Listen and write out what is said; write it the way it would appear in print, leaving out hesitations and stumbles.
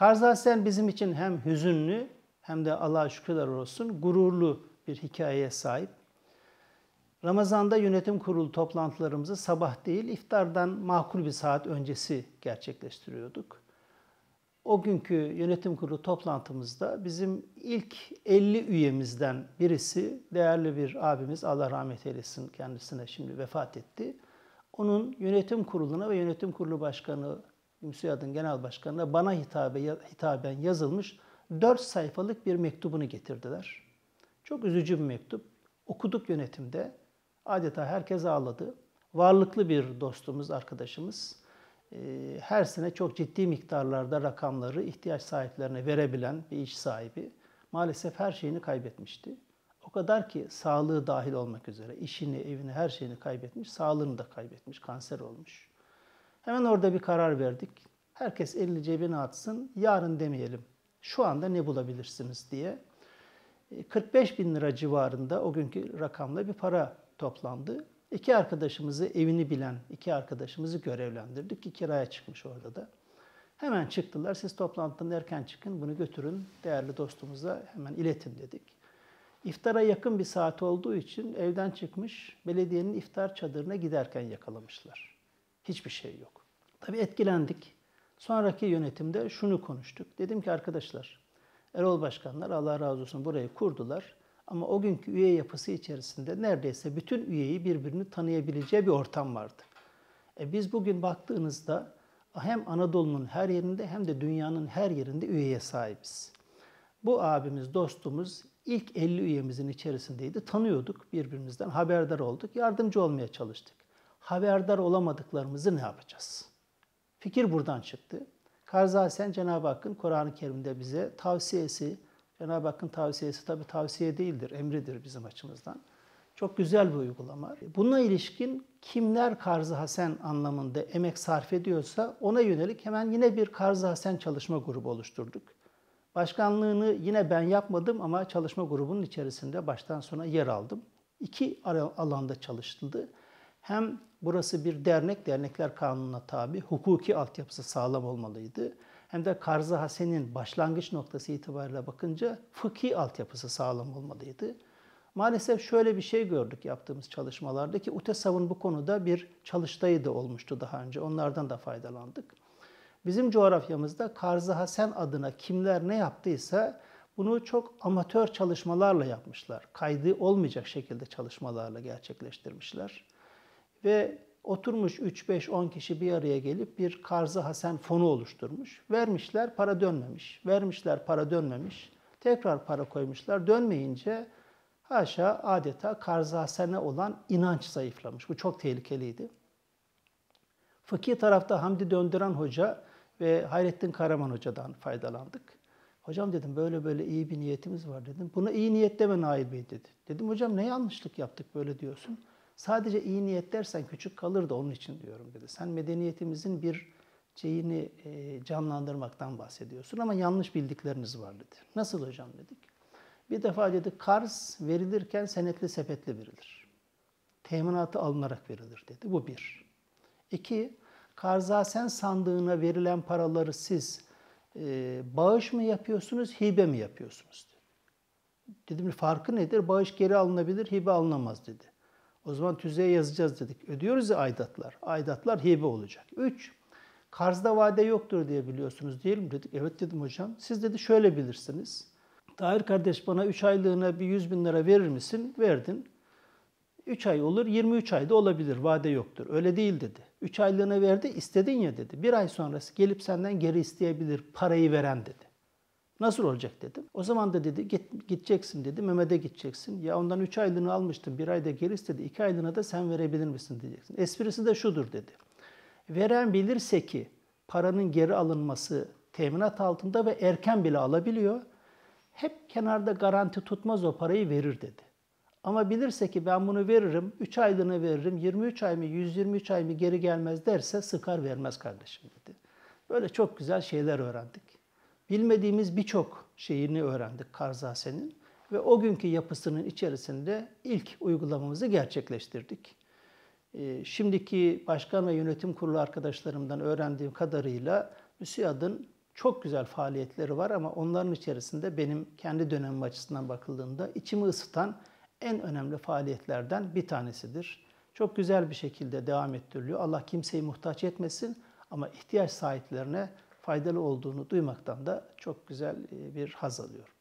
Karzasen bizim için hem hüzünlü hem de Allah'a şükürler olsun gururlu bir hikayeye sahip. Ramazan'da yönetim kurulu toplantılarımızı sabah değil, iftardan makul bir saat öncesi gerçekleştiriyorduk. O günkü yönetim kurulu toplantımızda bizim ilk 50 üyemizden birisi, değerli bir abimiz, Allah rahmet eylesin, kendisine şimdi vefat etti. Onun yönetim kuruluna ve yönetim kurulu başkanı, MÜSİAD'ın genel başkanına bana hitaben yazılmış 4 sayfalık bir mektubunu getirdiler. Çok üzücü bir mektup. Okuduk yönetimde. Adeta herkes ağladı. Varlıklı bir dostumuz, arkadaşımız. Her sene çok ciddi miktarlarda rakamları ihtiyaç sahiplerine verebilen bir iş sahibi. Maalesef her şeyini kaybetmişti. O kadar ki sağlığı dahil olmak üzere işini, evini, her şeyini kaybetmiş. Sağlığını da kaybetmiş, kanser olmuş. Hemen orada bir karar verdik. Herkes elini cebine atsın, yarın demeyelim. Şu anda ne bulabilirsiniz diye. 45 bin lira civarında o günkü rakamla bir para toplandı. İki arkadaşımızı, evini bilen iki arkadaşımızı görevlendirdik ki kiraya çıkmış orada da. Hemen çıktılar. Siz toplantıdan erken çıkın, bunu götürün, değerli dostumuza hemen iletin dedik. İftara yakın bir saat olduğu için evden çıkmış, belediyenin iftar çadırına giderken yakalamışlar. Hiçbir şey yok. Tabii etkilendik. Sonraki yönetimde şunu konuştuk. Dedim ki arkadaşlar, Erol Başkanlar Allah razı olsun burayı kurdular. Ama o günkü üye yapısı içerisinde neredeyse bütün üyeyi birbirini tanıyabileceği bir ortam vardı. Biz bugün baktığınızda hem Anadolu'nun her yerinde hem de dünyanın her yerinde üyeye sahibiz. Bu abimiz, dostumuz ilk 50 üyemizin içerisindeydi. Tanıyorduk, birbirimizden haberdar olduk, yardımcı olmaya çalıştık. Haberdar olamadıklarımızı ne yapacağız? Fikir buradan çıktı. Karzasen Cenab-ı Hakk'ın Kur'an-ı Kerim'de bize tavsiyesi, Cenab-ı Hakk'ın tavsiyesi tabii tavsiye değildir, emridir bizim açımızdan. Çok güzel bir uygulama. Buna ilişkin kimler Karz-ı Hasen anlamında emek sarf ediyorsa ona yönelik hemen yine bir Karz-ı Hasen çalışma grubu oluşturduk. Başkanlığını yine ben yapmadım ama çalışma grubunun içerisinde baştan sona yer aldım. İki alanda çalışıldı. Hem burası bir dernek, dernekler kanununa tabi, hukuki altyapısı sağlam olmalıydı. Hem de Karz-ı Hasen'in başlangıç noktası itibariyle bakınca fıkhi altyapısı sağlam olmalıydı. Maalesef şöyle bir şey gördük yaptığımız çalışmalarda ki UTESAV'ın bu konuda bir çalıştayı da olmuştu daha önce. Onlardan da faydalandık. Bizim coğrafyamızda Karz-ı Hasen adına kimler ne yaptıysa bunu çok amatör çalışmalarla yapmışlar. Kaydı olmayacak şekilde çalışmalarla gerçekleştirmişler. Ve oturmuş 3, 5, 10 kişi bir araya gelip bir Karz-ı Hasen fonu oluşturmuş. Vermişler, para dönmemiş. Vermişler, para dönmemiş. Tekrar para koymuşlar. Dönmeyince haşa adeta Karz-ı Hasen'e olan inanç zayıflamış. Bu çok tehlikeliydi. Fıkhi tarafta Hamdi Döndüren Hoca ve Hayrettin Karaman Hoca'dan faydalandık. Hocam dedim böyle böyle iyi bir niyetimiz var dedim. Buna iyi niyet deme Nail Bey dedi. Dedim hocam ne yanlışlık yaptık böyle diyorsun. Sadece iyi niyet dersen küçük kalır da onun için diyorum dedi. Sen medeniyetimizin bir şeyini canlandırmaktan bahsediyorsun ama yanlış bildikleriniz var dedi. Nasıl hocam dedik. Bir defa dedi karz verilirken senetli sepetli verilir. Teminatı alınarak verilir dedi. Bu bir. İki, Karz-ı Hasen sandığına verilen paraları siz bağış mı yapıyorsunuz, hibe mi yapıyorsunuz dedi. Dedim farkı nedir? Bağış geri alınabilir, hibe alınamaz dedi. O zaman tüzüğe yazacağız dedik. Ödüyoruz ya aidatlar. Aidatlar hibe olacak. 3. Karzda vade yoktur diye biliyorsunuz değil mi dedik. Evet dedim hocam. Siz dedi şöyle bilirsiniz. Tahir kardeş bana 3 aylığına bir 100 bin lira verir misin? Verdin. 3 ay olur, 23 ayda olabilir. Vade yoktur. Öyle değil dedi. 3 aylığına verdi, istedin ya dedi. 1 ay sonrası gelip senden geri isteyebilir parayı veren dedi. Nasıl olacak dedim. O zaman da dedi gideceksin dedi. Mehmet'e gideceksin. Ya ondan 3 aylığını almıştım. 1 ayda geri istedi. 2 aylığına da sen verebilir misin diyeceksin. Esprisi de şudur dedi. Veren bilirse ki paranın geri alınması teminat altında ve erken bile alabiliyor. Hep kenarda garanti tutmaz o parayı verir dedi. Ama bilirse ki ben bunu veririm, 3 aylığına veririm, 23 ay mı, 123 ay mı geri gelmez derse sıkar vermez kardeşim dedi. Böyle çok güzel şeyler öğrendik. Bilmediğimiz birçok şeyini öğrendik Karz-ı Hasen'in ve o günkü yapısının içerisinde ilk uygulamamızı gerçekleştirdik. Şimdiki başkan ve yönetim kurulu arkadaşlarımdan öğrendiğim kadarıyla MÜSİAD'ın çok güzel faaliyetleri var ama onların içerisinde benim kendi dönemim açısından bakıldığında içimi ısıtan en önemli faaliyetlerden bir tanesidir. Çok güzel bir şekilde devam ettiriliyor. Allah kimseyi muhtaç etmesin ama ihtiyaç sahiplerine faydalı olduğunu duymaktan da çok güzel bir haz alıyorum.